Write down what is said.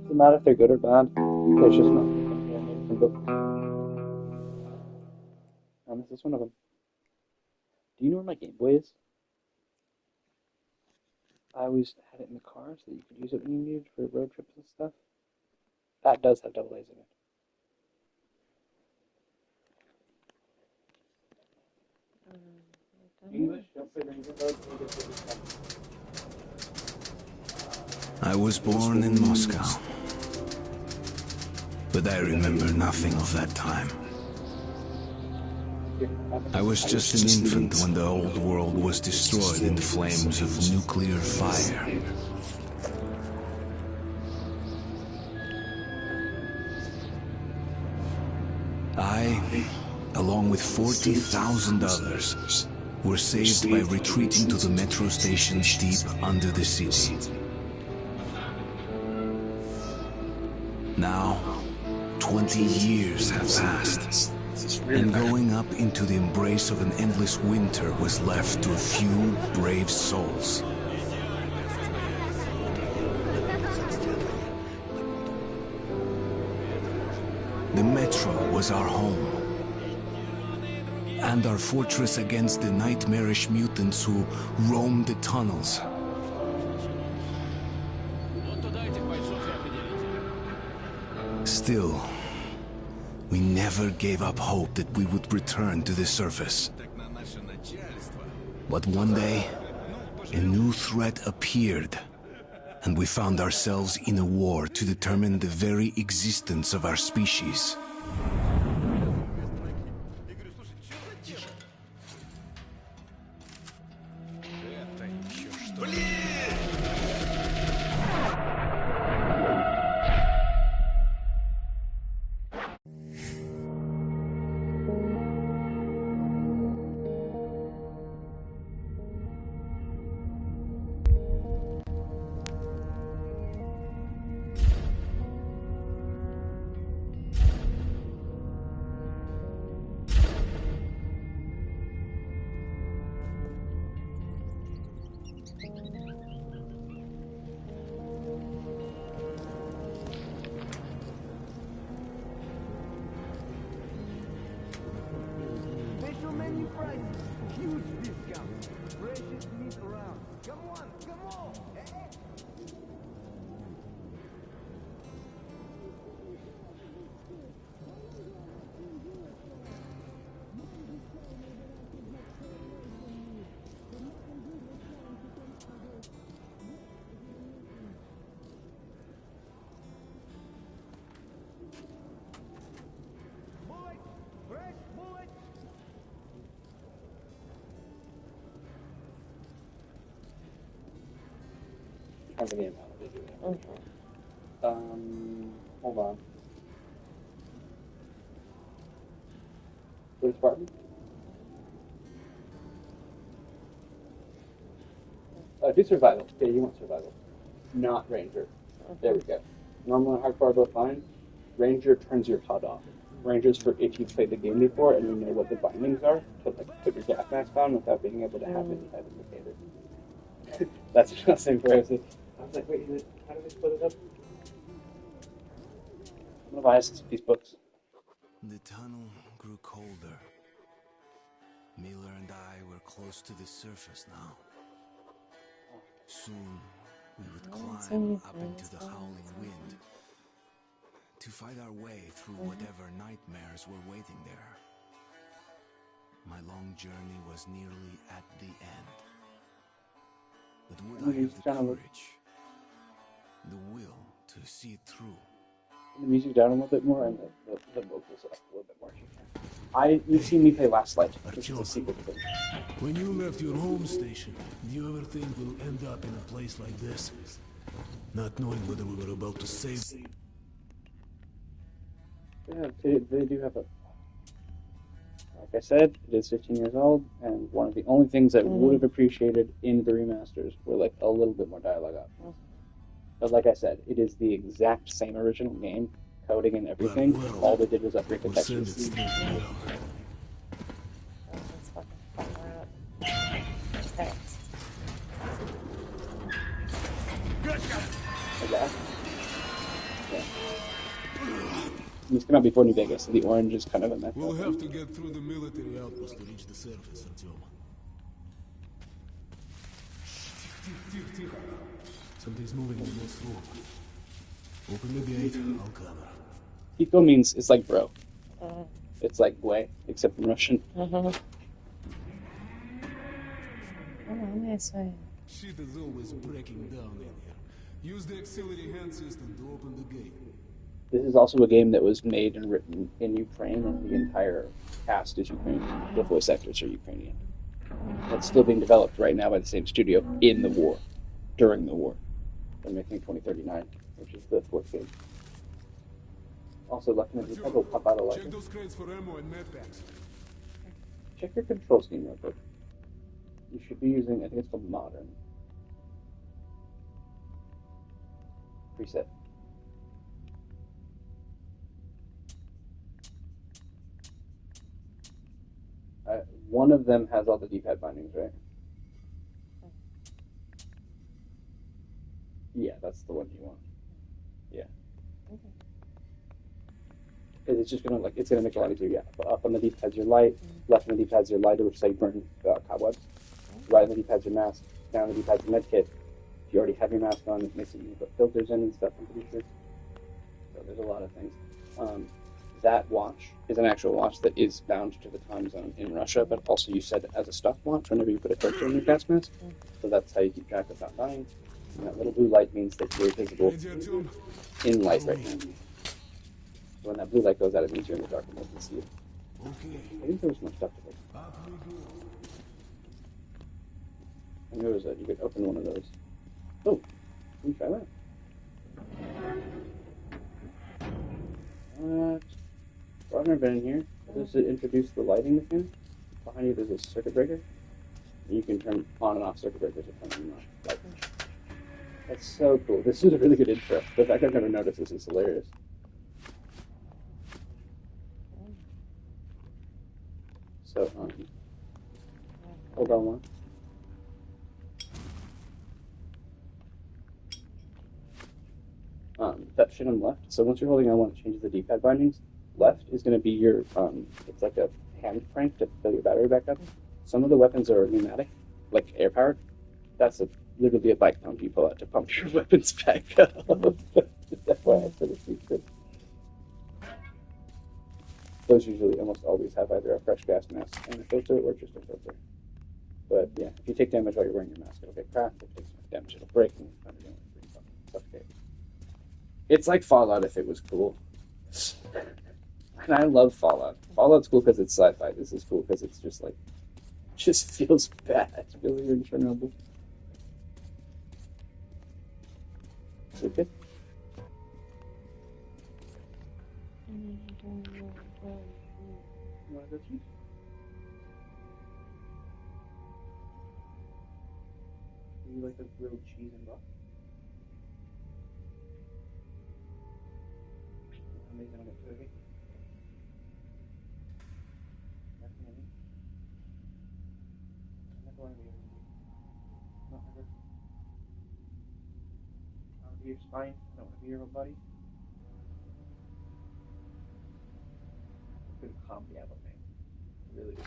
Doesn't matter if they're good or bad. There's just not many from book. And this is one of them. Do you know where my Game Boy is? I always had it in the car so that you could use it when you needed for road trips and stuff. That does have double A's in it. English, don't say Ranger Road. I was born in Moscow, but I remember nothing of that time. I was just an infant when the old world was destroyed in flames of nuclear fire. I, along with 40,000 others, were saved by retreating to the metro stations deep under the city. Now, 20 years have passed, and going up into the embrace of an endless winter was left to a few brave souls. The metro was our home, and our fortress against the nightmarish mutants who roamed the tunnels. Still, we never gave up hope that we would return to the surface. But one day, a new threat appeared, and we found ourselves in a war to determine the very existence of our species. Special menu prices, huge discounts, freshest meat around. Come on, come on! Hey. Bullets! Fresh bullets! How's the game? Hold on. Go to Spartan? Do survival. Okay, you want survival. Not Ranger. There we go. Normal and hardcore are both fine. Ranger turns your HUD off. Ranger's for if you've played the game before and you know what the bindings are, to like put your gas mask on without being able to have any HUD indicator. That's what I was saying for I was like, wait, how do they split it up? I'm gonna buy us these books. The tunnel grew colder. Miller and I were close to the surface now. Soon, we would climb up into the howling wind to fight our way through whatever nightmares were waiting there. My long journey was nearly at the end. But would I have the courage, the will to see it through? The music down a little bit more and the vocals up a little bit more. You've seen me play Last Light, which is a secret thing. When you left your home station, do you ever think we'll end up in a place like this? Not knowing whether we were about to save... Yeah, they do have a... Like I said, it is 15 years old, and one of the only things that would have appreciated in the remasters were like a little bit more dialogue options. But like I said, it is the exact same original game, coding and everything. Well, all they did was upgrade the we'll send it textures. straight to hell. Let's fucking fire up. Okay. Like that. These come out before New Vegas, so the orange is kind of a mess. We'll have to get through the military outpost to reach the surface, Artyom. Something's moving in this room. Open the gate, I'll cover. Tico means it's like bro. Uh, It's like güey, except in Russian. oh, this way. Shit is always breaking down in here. Use the auxiliary hand system to open the gate. This is also a game that was made and written in Ukraine, and the entire cast is Ukrainian. The voice actors are Ukrainian. It's still being developed right now by the same studio in the war, during the war. They're making 2039, which is the fourth game. Also, lucky enough, will pop out a Check light. those crates for ammo and med packs. Check your control scheme real quick. You should be using, I think it's called Modern. Preset. One of them has all the D-pad bindings, right? Yeah, that's the one you want. Yeah. Okay. It's just gonna it's gonna make it a lot easier. Yeah. Up on the D-pad's your light. Left on the D-pad's your lighter, which is how you burn cobwebs. Right on the D-pad's your mask. Down on the D-pad's your med kit. If you already have your mask on, it makes it easy to put filters in and stuff. I'm pretty sure. So there's a lot of things. That watch is an actual watch that is bound to the time zone in Russia, but also you set it as a stopwatch whenever you put a filter in your gas mask. So that's how you keep track of not dying. And that little blue light means that you're visible Ready, Artyom? in light right now. So when that blue light goes out, it means you're in the dark and they can see you. Okay. I think there was more stuff to it. Up we go. I knew you could open one of those. Oh, can you try that? What? Well, I've never been in here. Does it introduce the lighting mechanic? Behind you there's a circuit breaker. You can turn on and off circuit breakers to turn on and off lights. That's so cool. This is a really good intro. The fact I've never noticed this is hilarious. So, hold on one. That shit on the left. So once you're holding on one, it changes the D-pad bindings. Left is going to be your, it's like a hand crank to fill your battery back up. Some of the weapons are pneumatic, like air powered. That's literally a bike pump you pull out to pump your weapons back up. That's why I said it's good. Those usually almost always have either a fresh gas mask and a filter or just a filter. But yeah, if you take damage while you're wearing your mask, it'll get cracked. If it takes damage, it'll break and suffocate. It's like Fallout if it was cool. And I love Fallout. Fallout's cool because it's sci-fi. This is cool because it's just just feels bad. It feels like you're in Chernobyl. Is it good? You want to go cheese? Do you like the grilled cheese and buff? Amazing on a turkey. Definitely. I'm not going to be able to do it. Not ever. I want to be your spine. I don't want to be your whole body. Good comedy album name. Really good.